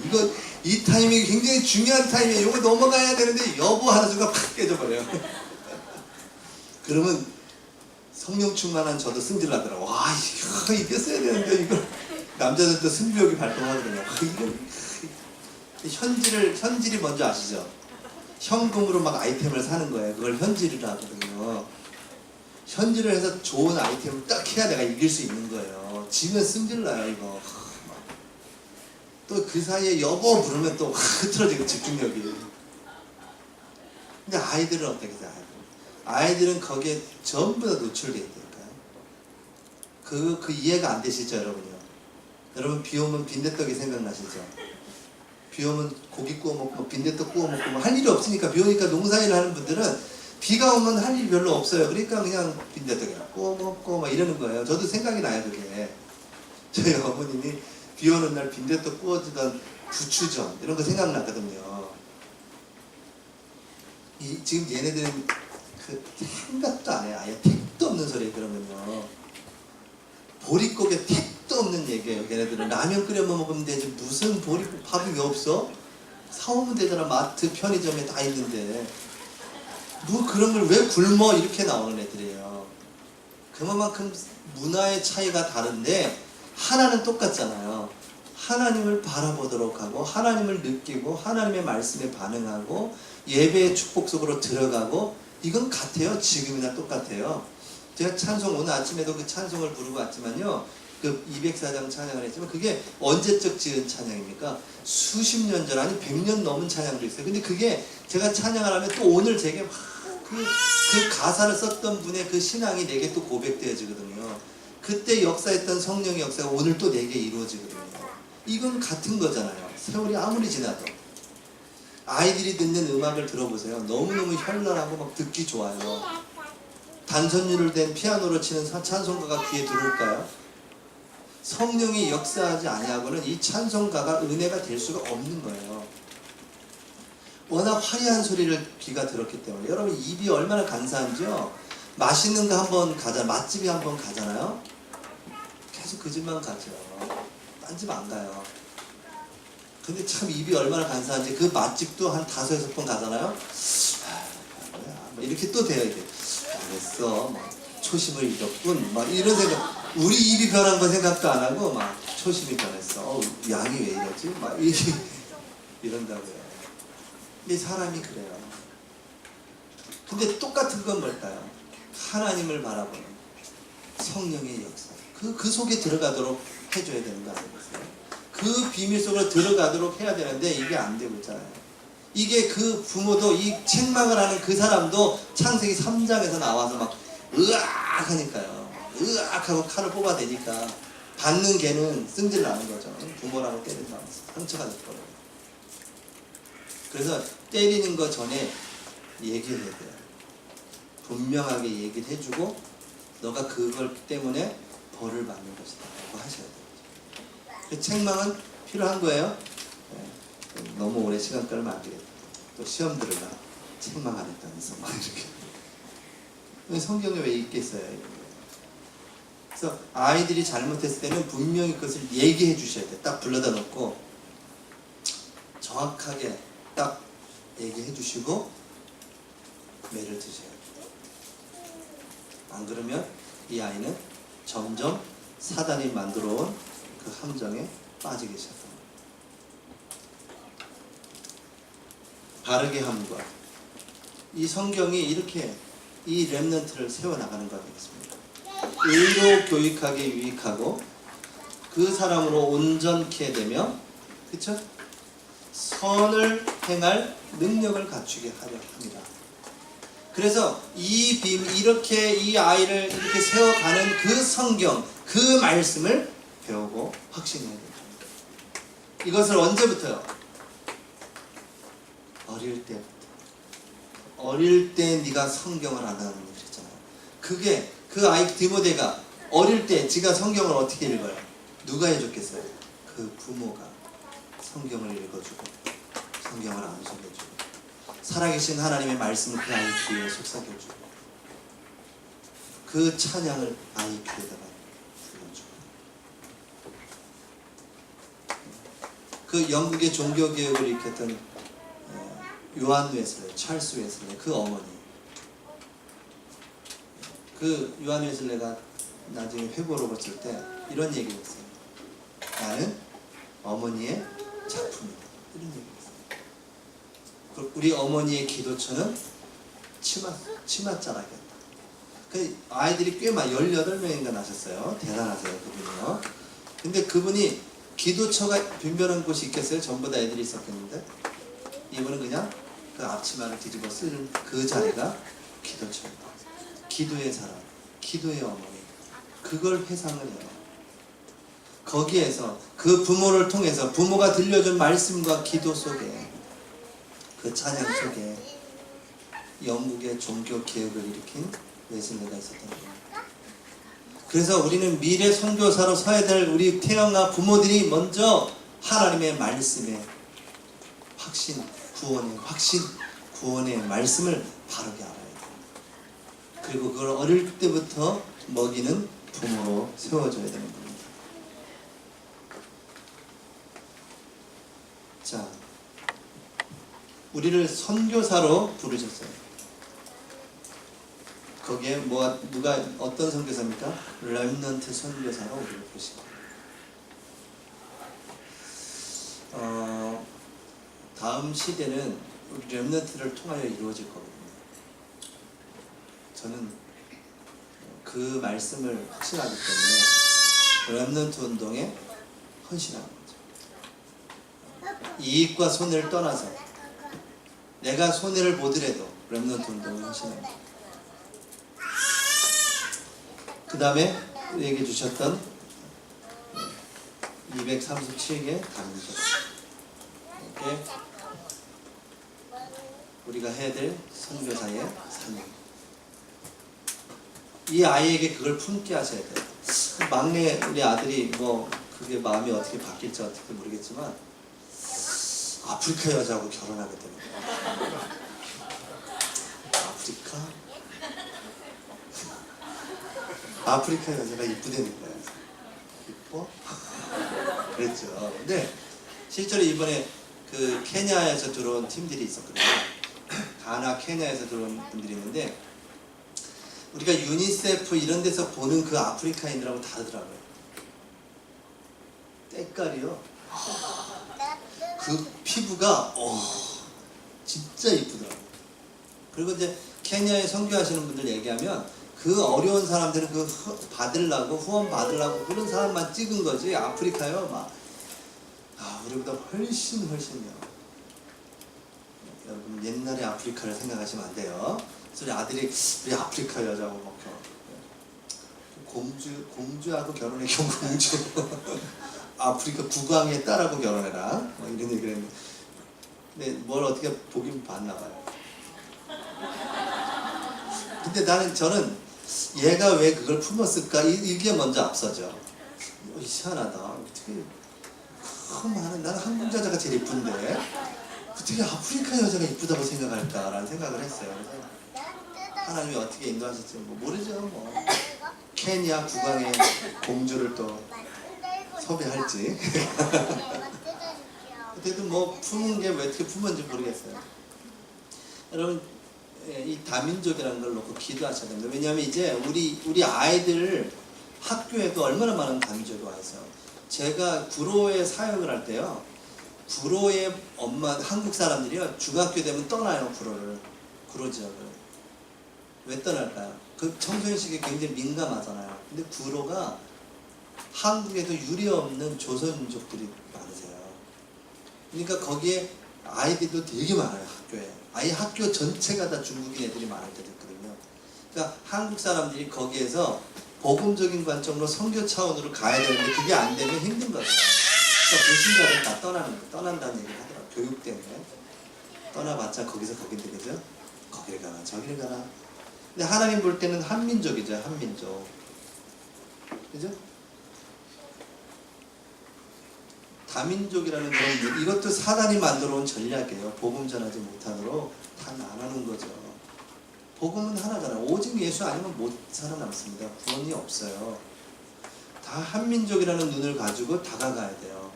이 타이밍이 굉장히 중요한 타이밍에 이거 넘어가야 되는데 여보 하는 순간 팍 깨져버려요. 그러면 성령 충만한 저도 승질 나더라고. 와, 이거 이겼어야 되는데 이거 남자들도 승부욕이 발동하거든요. 현질이 먼저 아시죠? 현금으로 막 아이템을 사는 거예요. 그걸 현질이라 하거든요. 현질을 해서 좋은 아이템을 딱 해야 내가 이길 수 있는 거예요. 지면 승질나요 이거. 또 그 사이에 여보 부르면 또 흐트러지고 집중력이. 근데 아이들은 어떻게 해요? 아이들은 거기에 전부 다 노출되어 있다니까요. 그 이해가 안 되시죠 여러분요? 여러분 비 오면 빈대떡이 생각나시죠? 비 오면 고기 구워 먹고 빈대떡 구워 먹고 뭐 할 일이 없으니까 비 오니까 농사일 하는 분들은 비가 오면 할 일이 별로 없어요. 그러니까 그냥 빈대떡이나 구워 먹고 막 이러는 거예요. 저도 생각이 나요 그게. 저희 어머님이 비 오는 날 빈대떡 구워주던 부추전 이런 거 생각나거든요. 지금 얘네들은 그 생각도 안 해요. 아예 택도 없는 소리 그러면요. 보릿고개 택도 없는 얘기예요. 걔네들은 라면 끓여 먹으면 되지 무슨 보릿고개 밥이 왜 없어? 사오면 되잖아. 마트 편의점에 다 있는데 뭐 그런 걸 왜 굶어 이렇게 나오는 애들이에요. 그만큼 문화의 차이가 다른데 하나는 똑같잖아요. 하나님을 바라보도록 하고 하나님을 느끼고 하나님의 말씀에 반응하고 예배의 축복 속으로 들어가고 이건 같아요. 지금이나 똑같아요. 제가 찬송 오늘 아침에도 그 찬송을 부르고 왔지만요. 그 204장 찬양을 했지만 그게 언제적 지은 찬양입니까? 수십 년 전 아니 100년 넘은 찬양도 있어요. 근데 그게 제가 찬양을 하면 또 오늘 제게 막 그 가사를 썼던 분의 그 신앙이 내게 또 고백되어지거든요. 그때 역사했던 성령의 역사가 오늘 또 내게 이루어지거든요. 이건 같은 거잖아요. 세월이 아무리 지나도. 아이들이 듣는 음악을 들어보세요. 너무너무 현란하고 막 듣기 좋아요. 단선율을 댄 피아노로 치는 찬송가가 귀에 들어올까요? 성령이 역사하지 아니하고는 이 찬송가가 은혜가 될 수가 없는 거예요. 워낙 화려한 소리를 귀가 들었기 때문에. 여러분 입이 얼마나 간사한지요. 맛있는 거 한번 가자, 맛집에 한번 가잖아요. 계속 그 집만 가죠. 딴 집 안 가요. 근데 참 입이 얼마나 간사한지 그 맛집도 한 5-6번 가잖아요. 뭐 이렇게 또 돼요. 이게 잘했어. 막 초심을 잃었군. 막 이런 생각. 우리 입이 변한 거 생각도 안 하고 막 초심이 변했어. 양이 왜 이러지? 막 이런다고요. 이 사람이 그래요. 근데 똑같은 건 뭘까요? 하나님을 바라보는 성령의 역사. 그 속에 들어가도록 해줘야 되는 거 아니겠어요? 그 비밀 속으로 들어가도록 해야 되는데 이게 안 되고 있잖아요. 이게 그 부모도 이 책망을 하는 그 사람도 창세기 3장에서 나와서 막 으악 하니까요. 으악 하고 칼을 뽑아대니까 받는 개는 승질 나는 거죠. 부모라고 때린다. 상처가 될 거예요. 그래서 때리는 거 전에 얘기를 해야 돼요. 분명하게 얘기를 해주고 너가 그걸 때문에 벌을 받는 것이다 라고 하셔야 돼요. 그 책망은 필요한 거예요. 네. 너무 오래 시간 끌면 안 되겠다. 또 시험 들으나 책망 안 했다면서 막 이렇게. 성경에 왜 있겠어요? 그래서 아이들이 잘못했을 때는 분명히 그것을 얘기해 주셔야 돼요. 딱 불러다 놓고 정확하게 딱 얘기해 주시고 매를 드셔야 돼요. 안 그러면 이 아이는 점점 사단이 만들어 온 그 함정에 빠지기 시작합니다. 바르게 함과 이 성경이 이렇게 이 렘넌트를 세워나가는 것 같습니다. 의로 교육하게 유익하고 그 사람으로 온전케 되며 그쵸? 선을 행할 능력을 갖추게 하려 합니다. 그래서 이렇게 이 아이를 이렇게 세워가는 그 성경, 그 말씀을 배우고 확신해야 됩니다. 이것을 언제부터요? 어릴 때부터. 어릴 때 네가 성경을 안 하는 그랬잖아요. 그게 그 아이 디모데가 어릴 때 지가 성경을 어떻게 읽어요? 누가 해줬겠어요? 그 부모가 성경을 읽어주고 성경을 암송해주고 살아계신 하나님의 말씀을 그 아이 귀에 속삭여주고 그 찬양을 아이 귀에다가 불러주고 그 영국의 종교 개혁을 일으켰던 요한 웨슬레, 찰스 웨슬레 그 어머니. 그 요한 웨슬레가 나중에 회고록을 쓸 때 이런 얘기를 했어요. 나는 어머니의 작품이다. 이런 얘기를 했어요. 우리 어머니의 기도처는 치맛자락이었다. 그 아이들이 꽤 많이 18명인가 나셨어요. 대단하세요 그분이요. 근데 그분이 기도처가 빈별한 곳이 있겠어요? 전부 다 애들이 있었겠는데 이분은 그냥 그 앞치마를 뒤집어 쓰는 그 자리가 기도처입니다. 기도의 사람, 기도의 어머니, 그걸 회상을 해요. 거기에서 그 부모를 통해서 부모가 들려준 말씀과 기도 속에 그 찬양 속에 영국의 종교 개혁을 일으킨 웨슬레가 있었던 겁니다. 그래서 우리는 미래 선교사로 서야 될 우리 태영아 부모들이 먼저 하나님의 말씀에 확신, 구원의 말씀을 바르게 알아야 돼요. 그리고 그걸 어릴 때부터 먹이는 부모로 세워줘야 되는 겁니다. 자, 우리를 선교사로 부르셨어요. 거기에 누가 어떤 선교사입니까? 렘넌트 선교사로 우리를 부르신 거예요. 다음 시대는 우리 렘넌트를 통하여 이루어질 거거든요. 저는 그 말씀을 확신하기 때문에 렘넌트 운동에 헌신하는 거죠. 이익과 손해를 떠나서 내가 손해를 보더라도 렘넌트 운동에 헌신합니다. 그 다음에 얘기해 주셨던 237개 단위죠. 이게 우리가 해야 될 선교사의 사명. 이 아이에게 그걸 품게 하셔야 돼요. 막내 우리 아들이 그게 마음이 어떻게 바뀔지 어떻게 모르겠지만 아프리카 여자하고 결혼하게 되는 거예요. 아프리카 여자가 이쁘다는 거예요. 이뻐? 그랬죠. 근데 실제로 이번에 그 케냐에서 들어온 팀들이 있었거든요. 가나, 케냐에서 들어온 분들이 있는데 우리가 유니세프 이런 데서 보는 그 아프리카인들하고 다르더라고요. 때깔이요. 그 피부가 진짜 이쁘더라고요. 그리고 이제 케냐에 선교하시는 분들 얘기하면 그 어려운 사람들은 그 후원 받으려고 그런 사람만 찍은 거지. 아프리카요 우리보다 훨씬요. 여러분 옛날의 아프리카를 생각하시면 안 돼요. 그래서 아들이 우리 아프리카 여자하고 공주하고 결혼해. 공주 아프리카 국왕의 딸하고 결혼해라 이런 얘기를 했는데 근데 뭘 어떻게 보긴 봤나 봐요. 근데 저는 얘가 왜 그걸 품었을까 이게 먼저 앞서죠. 희한하다. 어떻게 나는 한국 여자가 제일 이쁜데 어떻게 아프리카 여자가 이쁘다고 생각할까라는 생각을 했어요. 그래서 하나님이 어떻게 인도하실지 모르죠. 케냐 국왕의 공주를 또 섭외할지. 그래도 품은 게 왜 어떻게 품은지 모르겠어요. 여러분 이 다민족이라는 걸 놓고 기도하셔야 됩니다. 왜냐하면 이제 우리 아이들 학교에도 얼마나 많은 다민족이 와 있어요. 제가 구로에 사역을 할 때요. 구로의 한국 사람들이요. 중학교 되면 떠나요. 구로 지역을. 왜 떠날까요? 그 청소년식에 굉장히 민감하잖아요. 근데 구로가 한국에도 유례없는 조선민족들이 많으세요. 그러니까 거기에 아이들도 되게 많아요. 학교에. 아예 학교 전체가 다 중국인 애들이 많을 때도 있거든요. 그러니까 한국 사람들이 거기에서 복음적인 관점으로 선교 차원으로 가야 되는데 그게 안 되면 힘든 거예요. 그러니까 불신자들 다 떠난다는 얘기를 하더라고요. 교육 때문에. 떠나봤자 거기서 거긴데 그죠? 거기를 가라 저기를 가라. 근데 하나님 볼 때는 한민족이죠. 한민족. 그죠? 다민족이라는 건 이것도 사단이 만들어 온 전략이에요. 복음 전하지 못하도록 다 나누는 거죠. 복음은 하나잖아요. 오직 예수 아니면 못 살아남습니다. 구원이 없어요. 다 한민족이라는 눈을 가지고 다가가야 돼요.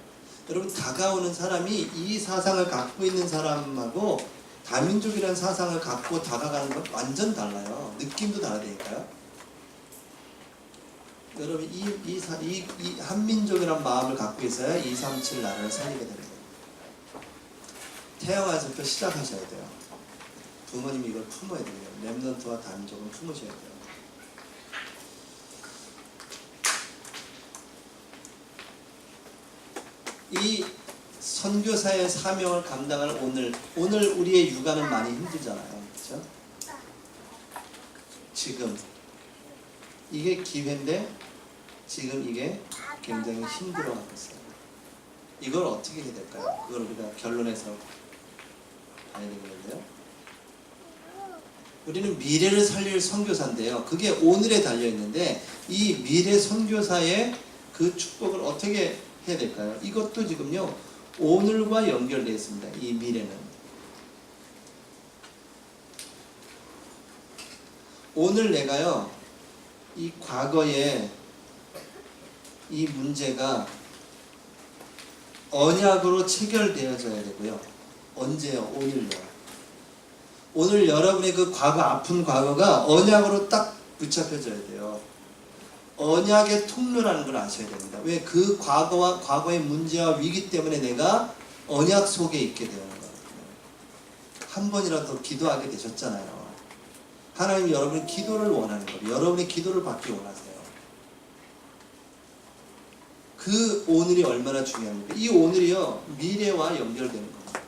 여러분 다가오는 사람이 이 사상을 갖고 있는 사람하고 다민족이라는 사상을 갖고 다가가는 건 완전 달라요. 느낌도 다르다니까요. 여러분 이 한민족이란 마음을 갖고 있어야 237 나라를 살리게 되는 거예요. 태어나서부터 시작하셔야 돼요. 부모님이 이걸 품어야 돼요. 렘넌트와 다민족은 품으셔야 돼요. 이 선교사의 사명을 감당할 오늘 우리의 육아는 많이 힘들잖아요. 그렇죠? 지금 이게 기회인데 지금 이게 굉장히 힘들어하고 있어요. 이걸 어떻게 해야 될까요? 그걸 우리가 결론에서 봐야 되겠는데요. 우리는 미래를 살릴 선교사인데요. 그게 오늘에 달려있는데 이 미래 선교사의 그 축복을 어떻게 해야 될까요? 이것도 지금요 오늘과 연결되어 있습니다. 이 미래는 오늘 내가요 이 과거에 이 문제가 언약으로 체결되어져야 되고요. 언제요? 오늘요. 오늘 여러분의 그 과거, 아픈 과거가 언약으로 딱 붙잡혀져야 돼요. 언약의 통로라는 걸 아셔야 됩니다. 왜? 그 과거의 문제와 위기 때문에 내가 언약 속에 있게 되는 거예요. 한 번이라도 기도하게 되셨잖아요. 하나님이 여러분의 기도를 원하는 거예요. 여러분의 기도를 받기 원하세요. 그 오늘이 얼마나 중요합니까? 이 오늘이요 미래와 연결되는 겁니다.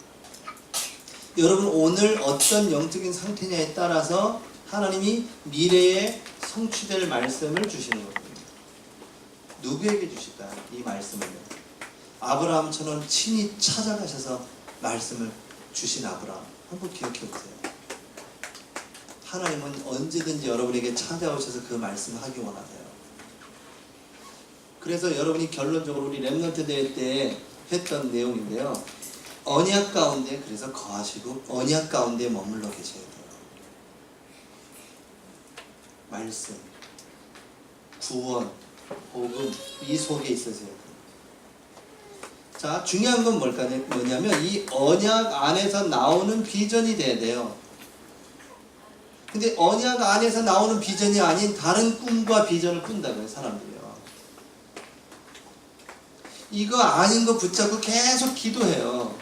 여러분 오늘 어떤 영적인 상태냐에 따라서 하나님이 미래에 성취될 말씀을 주시는 겁니다. 누구에게 주실까? 이 말씀을요. 아브라함처럼 친히 찾아가셔서 말씀을 주신 아브라함. 한번 기억해 보세요. 하나님은 언제든지 여러분에게 찾아오셔서 그 말씀을 하기 원하세요. 그래서 여러분이 결론적으로 우리 렘넌트 대회 때 했던 내용인데요. 언약 가운데 그래서 거하시고 언약 가운데 머물러 계셔야 돼요. 말씀, 구원, 복음 이 속에 있어야 돼요. 자, 중요한 건 뭐냐면 이 언약 안에서 나오는 비전이 돼야 돼요. 근데 언약 안에서 나오는 비전이 아닌 다른 꿈과 비전을 꾼다고요, 사람들이요. 이거 아닌 거 붙잡고 계속 기도해요.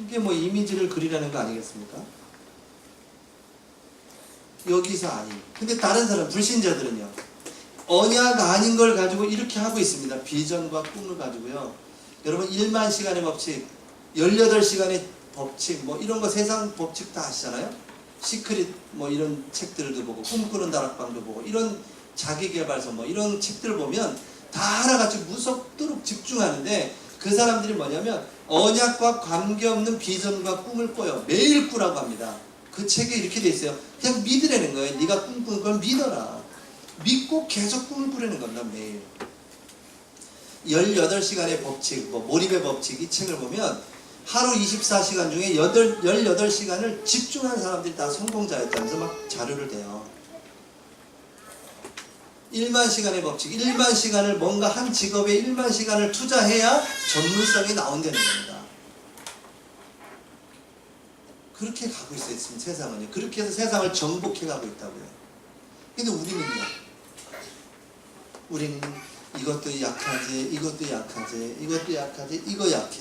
이게 뭐 이미지를 그리라는 거 아니겠습니까? 여기서 아닌. 근데 다른 사람, 불신자들은요. 언약 아닌 걸 가지고 이렇게 하고 있습니다. 비전과 꿈을 가지고요. 여러분 1만 시간의 법칙, 18시간의 법칙, 뭐 이런 거 세상 법칙 다 아시잖아요? 시크릿 뭐 이런 책들도 보고 꿈꾸는 다락방도 보고 이런 자기개발서 뭐 이런 책들 보면 다 하나같이 무섭도록 집중하는데 그 사람들이 뭐냐면 언약과 관계없는 비전과 꿈을 꿔요. 매일 꾸라고 합니다. 그 책에 이렇게 돼 있어요. 그냥 믿으라는 거예요. 네가 꿈꾸는 걸 믿어라. 믿고 계속 꿈을 꾸려는 겁니다. 매일 18시간의 법칙, 뭐 몰입의 법칙 이 책을 보면 하루 24시간 중에 18시간을 집중하는 사람들이 다 성공자였다면서 막 자료를 대요. 1만 시간의 법칙, 1만 시간을 뭔가 한 직업에 1만 시간을 투자해야 전문성이 나온다는 겁니다. 그렇게 가고 있어요, 지금 세상은요. 그렇게 해서 세상을 정복해 가고 있다고요. 근데 우리는 이것도 약하지, 이것도 약하지, 이것도 약하지, 이거 약해.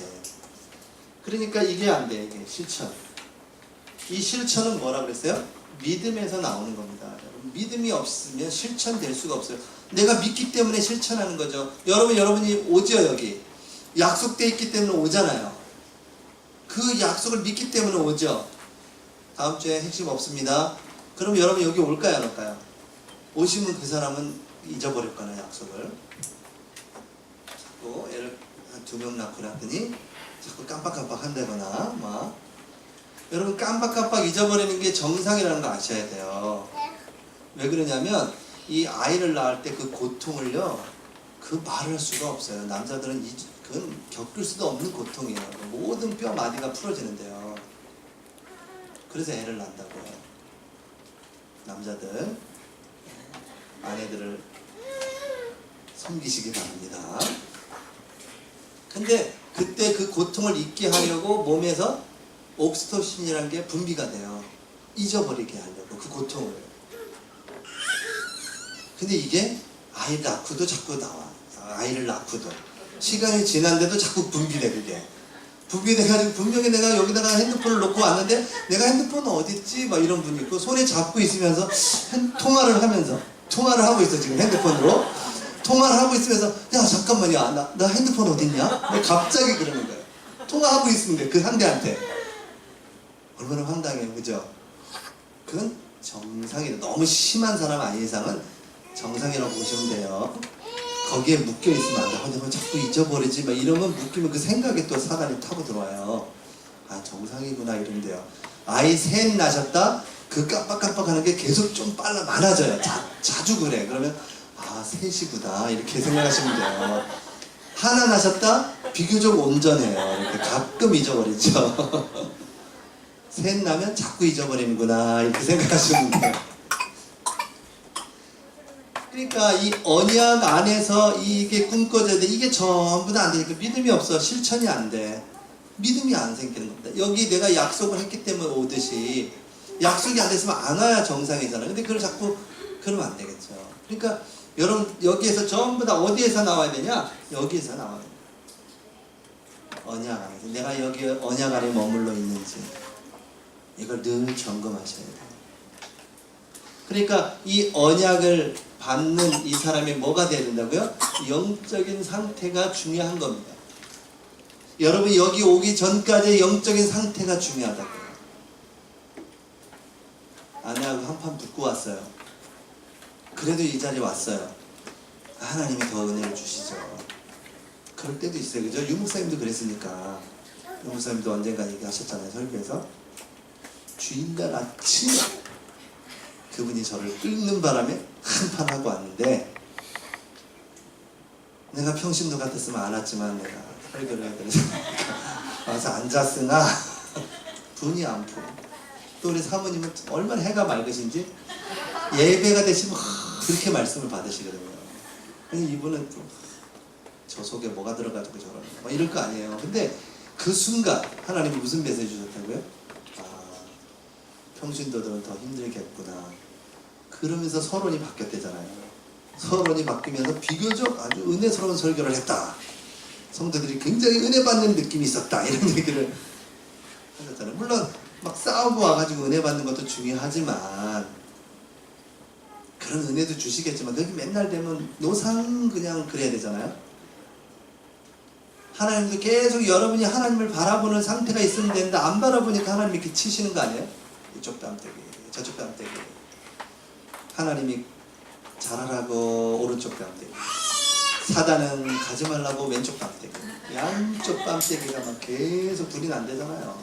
그러니까 이게 안 돼, 이게 실천. 이 실천은 뭐라 그랬어요? 믿음에서 나오는 겁니다. 믿음이 없으면 실천될 수가 없어요. 내가 믿기 때문에 실천하는 거죠. 여러분이 오죠, 여기. 약속돼 있기 때문에 오잖아요. 그 약속을 믿기 때문에 오죠. 다음 주에 핵심 없습니다. 그럼 여러분 여기 올까요, 안 올까요? 오시면 그 사람은 잊어버렸거나 약속을. 자꾸 애를 한 2명 낳고 났더니 자꾸 깜빡깜빡 한다거나 막. 여러분 깜빡깜빡 잊어버리는 게 정상이라는 거 아셔야 돼요. 왜 그러냐면 이 아이를 낳을 때 그 고통을요 그 말할 수가 없어요. 남자들은 그건 겪을 수도 없는 고통이에요. 모든 뼈 마디가 풀어지는데요. 그래서 애를 낳는다고요. 남자들 아내들을 섬기시기 바랍니다. 근데 그때 그 고통을 잊게 하려고 몸에서 옥시토신이라는 게 분비가 돼요. 잊어버리게 하려고 그 고통을. 근데 이게 아이 낳고도 자꾸 나와. 아이를 낳고도 시간이 지난데도 자꾸 분비돼. 그게 분비돼가지고 분명히 내가 여기다가 핸드폰을 놓고 왔는데 내가 핸드폰 어딨지? 막 이런 분이 있고 손에 잡고 있으면서 통화를 하고 있어. 지금 핸드폰으로 통화를 하고 있으면서 야 잠깐만요, 나 핸드폰 어딨냐? 갑자기 그러는 거예요. 통화하고 있는데 그 상대한테. 얼마나 황당해요, 그죠? 그건 정상이다. 너무 심한 사람 아닌 이상은 정상이라고 보시면 돼요. 거기에 묶여있으면 안 돼. 내가 자꾸 잊어버리지 막 이러면 묶이면 그 생각에 또 사단이 타고 들어와요. 아 정상이구나 이런데요. 아이 셋 낳으셨다? 그 깜빡깜빡하는 게 계속 좀 많아져요. 자주 그래. 그러면 아 셋이구나 이렇게 생각하시면 돼요. 하나 낳으셨다? 비교적 온전해요. 이렇게 가끔 잊어버리죠. 셋 나면 자꾸 잊어버리는구나 이렇게 생각하시면 돼요. 그러니까 이 언약 안에서 이게 꿈꿔져야 돼. 이게 전부 다 안 되니까 믿음이 없어. 실천이 안 돼. 믿음이 안 생기는 겁니다. 여기 내가 약속을 했기 때문에 오듯이 약속이 안 됐으면 안 와야 정상이잖아요. 근데 그걸 자꾸 그러면 안 되겠죠. 그러니까 여러분 여기에서 전부 다 어디에서 나와야 되냐? 여기에서 나와야 돼요. 언약 안에서 내가 여기 언약 안에 머물러 있는지 이걸 늘 점검하셔야 돼요. 그러니까 이 언약을 받는 이 사람이 뭐가 돼야 된다고요? 영적인 상태가 중요한 겁니다. 여러분 여기 오기 전까지의 영적인 상태가 중요하다고요. 아내하고 한판 붙고 왔어요. 그래도 이 자리에 왔어요. 하나님이 더 은혜를 주시죠. 그럴 때도 있어요. 그죠? 유목사님도 그랬으니까. 유목사님도 언젠가 얘기하셨잖아요. 설교에서. 주일날 아침 그분이 저를 끌는 바람에 한판 하고 왔는데 내가 평신도 같았으면 안 왔지만 내가 설교를 해야 되니까 와서 앉았으나 분이 안 풀어. 또 우리 사모님은 얼마나 해가 맑으신지 예배가 되시면 그렇게 말씀을 받으시거든요. 근데 이분은 또 저 속에 뭐가 들어가지고 저러는 뭐 이럴 거 아니에요. 근데 그 순간 하나님이 무슨 메시지 주셨다고요? 아, 평신도들은 더 힘들겠구나. 그러면서 서론이 바뀌었대잖아요. 서론이 바뀌면서 비교적 아주 은혜스러운 설교를 했다. 성도들이 굉장히 은혜 받는 느낌이 있었다. 이런 얘기를 하셨잖아요. 물론 막 싸우고 와가지고 은혜 받는 것도 중요하지만 그런 은혜도 주시겠지만 여기 맨날 되면 노상 그냥 그래야 되잖아요. 하나님도 계속 여러분이 하나님을 바라보는 상태가 있으면 되는데 안 바라보니까 하나님이 이렇게 치시는 거 아니에요? 이쪽 뺨때기 저쪽 뺨때기. 하나님이 잘하라고 오른쪽 뺨때기, 사단은 가지 말라고 왼쪽 뺨때기. 양쪽 뺨때기가 막 계속 불이 안 되잖아요.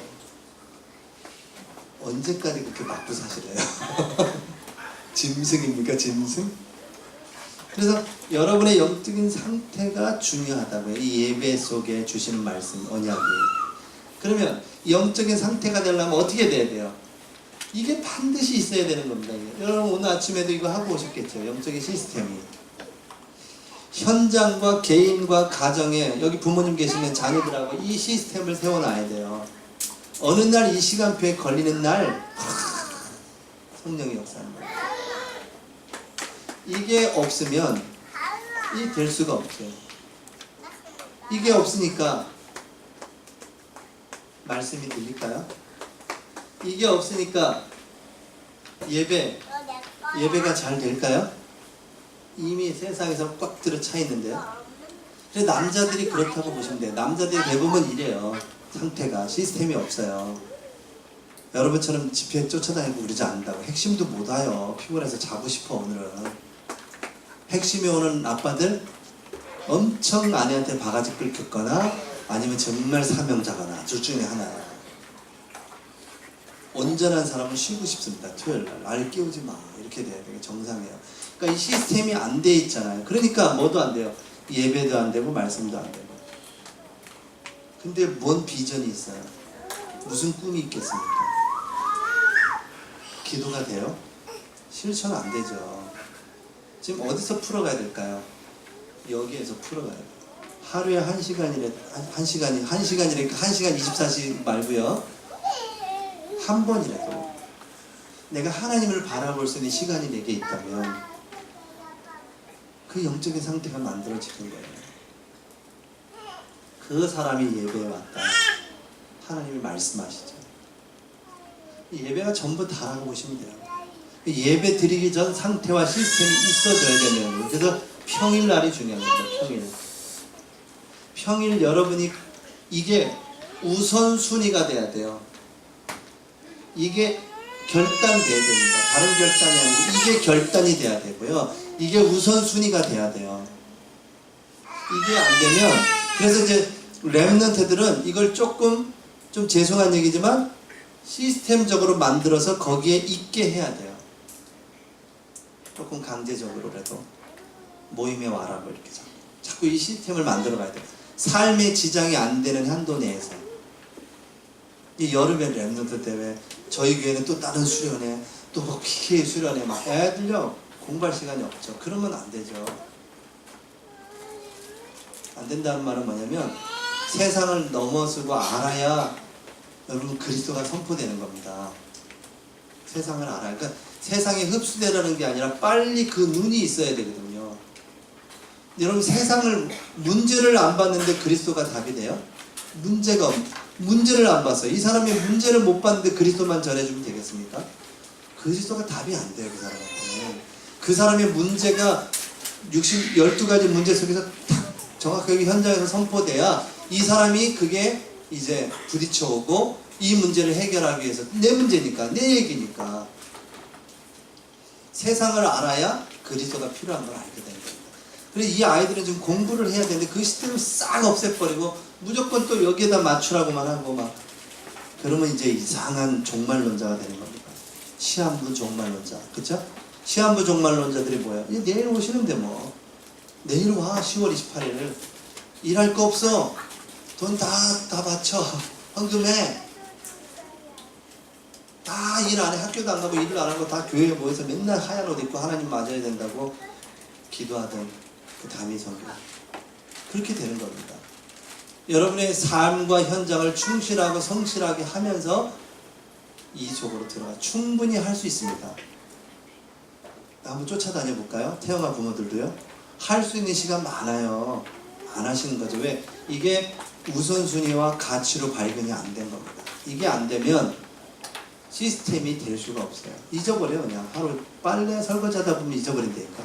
언제까지 그렇게 맞고 사시래요? 짐승입니까? 짐승? 그래서 여러분의 영적인 상태가 중요하다고요. 이 예배 속에 주시는 말씀, 언약이. 그러면 영적인 상태가 되려면 어떻게 돼야 돼요? 이게 반드시 있어야 되는 겁니다. 여러분 오늘 아침에도 이거 하고 오셨겠죠. 영적인 시스템이. 현장과 개인과 가정에 여기 부모님 계시면 자녀들하고 이 시스템을 세워놔야 돼요. 어느 날 이 시간표에 걸리는 날 성령이 역사합니다. 이게 없으면 이 될 수가 없죠. 이게 없으니까 말씀이 들릴까요? 이게 없으니까 예배가 잘 될까요? 이미 세상에서 꽉 들어 차 있는데요. 그래서 남자들이 그렇다고 보시면 돼요. 남자들이 대부분 이래요. 상태가 시스템이 없어요. 여러분처럼 집회에 쫓아다니고 그러지 않는다고. 핵심도 못 와요. 피곤해서 자고 싶어 오늘은. 핵심이 오는 아빠들 엄청 아내한테 바가지 긁혔거나 아니면 정말 사명자거나 둘 중에 하나예요. 온전한 사람은 쉬고 싶습니다. 토요일날 날 깨우지 마 이렇게 돼야 되게 정상이에요. 그러니까 이 시스템이 안 돼 있잖아요. 그러니까 뭐도 안 돼요. 예배도 안 되고 말씀도 안 되고. 근데 뭔 비전이 있어요? 무슨 꿈이 있겠습니까? 기도가 돼요? 실천 안 되죠. 지금 어디서 풀어가야 될까요? 여기에서 풀어가야 돼요. 하루에 1시간이래, 1시간이니까 1시간 24시 말고요. 한 번이라도 내가 하나님을 바라볼 수 있는 시간이 내게 있다면 그 영적인 상태가 만들어지는 거예요. 그 사람이 예배에 왔다. 하나님이 말씀하시죠. 이 예배가 전부 다라고 보시면 돼요. 예배 드리기 전 상태와 시스템이 있어져야 되는 거예요. 그래서 평일날이 중요한 겁니다. 평일 여러분이 이게 우선순위가 돼야 돼요. 이게 결단돼야 됩니다. 다른 결단이 아니고 이게 결단이 돼야 되고요. 이게 우선순위가 돼야 돼요. 이게 안 되면, 그래서 이제 렘넌트들은 이걸 조금 좀 죄송한 얘기지만 시스템적으로 만들어서 거기에 있게 해야 돼요. 조금 강제적으로라도 모임에 와라 뭐 이렇게 자꾸 이 시스템을 만들어 가야 돼요. 삶의 지장이 안 되는 한도 내에서. 이 여름에 렘넌트 때문에 저희 교회는 또 다른 수련회, 또 뭐 PK 수련회, 막 애들요 공부할 시간이 없죠. 그러면 안 되죠. 안 된다는 말은 뭐냐면 세상을 넘어서고 알아야 여러분 그리스도가 선포되는 겁니다. 세상을 알아야. 그러니까 세상에 흡수되라는 게 아니라 빨리 그 눈이 있어야 되거든요. 여러분 세상을 문제를 안 봤는데 그리스도가 답이 돼요? 문제를 안 봤어요. 이 사람이 문제를 못 봤는데 그리스도만 전해주면 되겠습니까? 그리스도가 답이 안 돼요. 그 사람한테는. 그 사람의 문제가 12가지 문제 속에서 딱 정확하게 현장에서 선포돼야 이 사람이 그게 이제 부딪혀오고 이 문제를 해결하기 위해서 내 문제니까, 내 얘기니까 세상을 알아야 그리스도가 필요한 걸 알게 되는 겁니다. 그래서 이 아이들은 지금 공부를 해야 되는데 그 시스템을 싹 없애버리고 무조건 또 여기에다 맞추라고만 하고 막 그러면 이제 이상한 종말론자가 되는 겁니다. 시한부 종말론자, 그쵸? 시한부 종말론자들이 뭐야? 내일 오시는데 뭐 내일 와. 10월 28일 일할 거 없어. 돈 다 바쳐. 헌금해. 다 일 안 해. 학교도 안 가고 일을 안 하고 다 교회에 모여서 맨날 하얀 옷 입고 하나님 맞아야 된다고 기도하던 그 담임 성교. 그렇게 되는 겁니다. 여러분의 삶과 현장을 충실하고 성실하게 하면서 이 속으로 들어가 충분히 할 수 있습니다. 한번 쫓아다녀 볼까요? 태영아 부모들도요. 할 수 있는 시간 많아요. 안 하시는 거죠. 왜? 이게 우선순위와 가치로 발견이 안 된 겁니다. 이게 안 되면 시스템이 될 수가 없어요. 잊어버려요. 그냥 하루 빨래 설거지하다 보면 잊어버린다니까.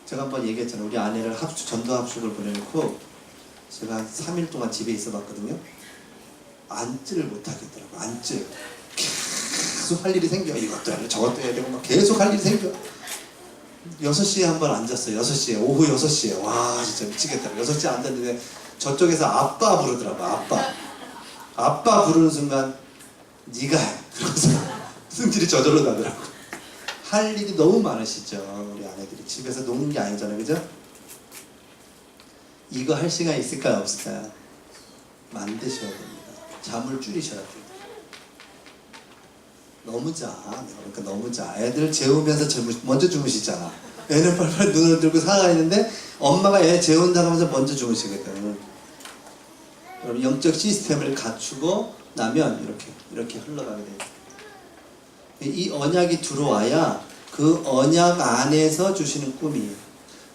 제가 한번 얘기했잖아요. 우리 아내를 전도 합숙을 보내놓고 제가 한 3일 동안 집에 있어 봤거든요. 앉지를 못하겠더라고. 앉지를. 계속 할 일이 생겨. 이것도 해야 되고 저것도 해야 되고 막 계속 할 일이 생겨. 6시에 한번 앉았어요. 6시에. 오후 6시에. 와 진짜 미치겠다. 6시에 앉았는데 저쪽에서 아빠 부르더라고. 아빠 부르는 순간 네가 해. 그러면서 승질이 저절로 나더라고. 할 일이 너무 많으시죠. 우리 아내들이. 집에서 노는 게 아니잖아요. 그죠? 이거 할 시간 있을까요? 없을까요? 만드셔야 됩니다. 잠을 줄이셔야 돼요. 너무 자. 그러니까 너무 자. 애들 재우면서 먼저 주무시잖아. 애는 빨빨 눈을 들고 살아 있는데 엄마가 애 재운다고 하면서 먼저 주무시거든. 여러분 영적 시스템을 갖추고 나면 이렇게 흘러가게 돼요. 이 언약이 들어와야 그 언약 안에서 주시는 꿈이,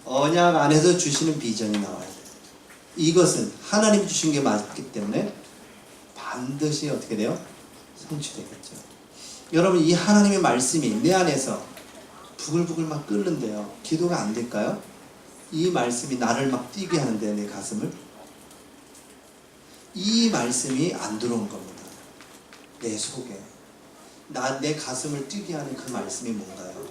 언약 안에서 주시는 비전이 나와야 돼요. 이것은 하나님 주신 게 맞기 때문에 반드시 어떻게 돼요? 성취되겠죠. 여러분 이 하나님의 말씀이 내 안에서 부글부글 막 끓는데요. 기도가 안 될까요? 이 말씀이 나를 막 뛰게 하는데 내 가슴을. 이 말씀이 안 들어온 겁니다. 내 속에. 내 가슴을 뛰게 하는 그 말씀이 뭔가요?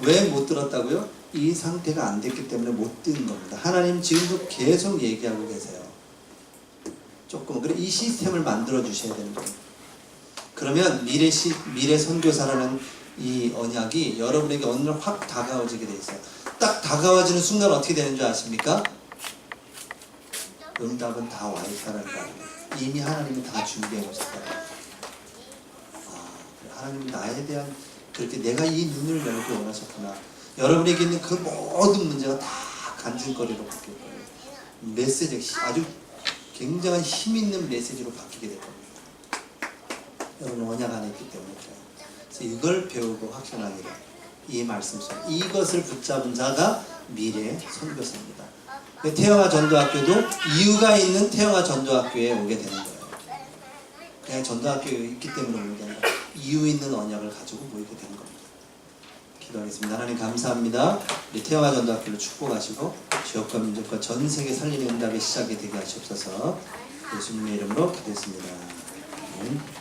왜 못 들었다고요? 이 상태가 안 됐기 때문에 못 듣는 겁니다. 하나님 지금도 계속 얘기하고 계세요. 조금. 그래 이 시스템을 만들어 주셔야 되는 거예요. 그러면 미래 선교사라는 이 언약이 여러분에게 어느 날 확 다가오지게 돼 있어요. 딱 다가와지는 순간 어떻게 되는 줄 아십니까? 응답은 다 와 있다는 거예요. 이미 하나님은 다 준비해 놓으셨다. 하나님은 나에 대한 그렇게 내가 이 눈을 열고 원하셨구나. 여러분에게 있는 그 모든 문제가 다 간증거리로 바뀔 거예요. 메시지, 아주 굉장한 힘 있는 메시지로 바뀌게 될 겁니다. 여러분 언약 안에 있기 때문에 그래요. 그래서 이걸 배우고 확신하기를, 이 말씀 속 이것을 붙잡은 자가 미래의 선교사입니다. 태영아 전도학교도 이유가 있는 태영아 전도학교에 오게 되는 거예요. 그냥 전도학교에 있기 때문에 오는 게 아니라 이유 있는 언약을 가지고 모이게 되는 겁니다. 기도하겠습니다. 하나님 감사합니다. 우리 태영아 전도학교를 축복하시고 지역과 민족과 전 세계 살리는 응답의 시작이 되게 하시옵소서. 예수님의 이름으로 기도했습니다. 아멘.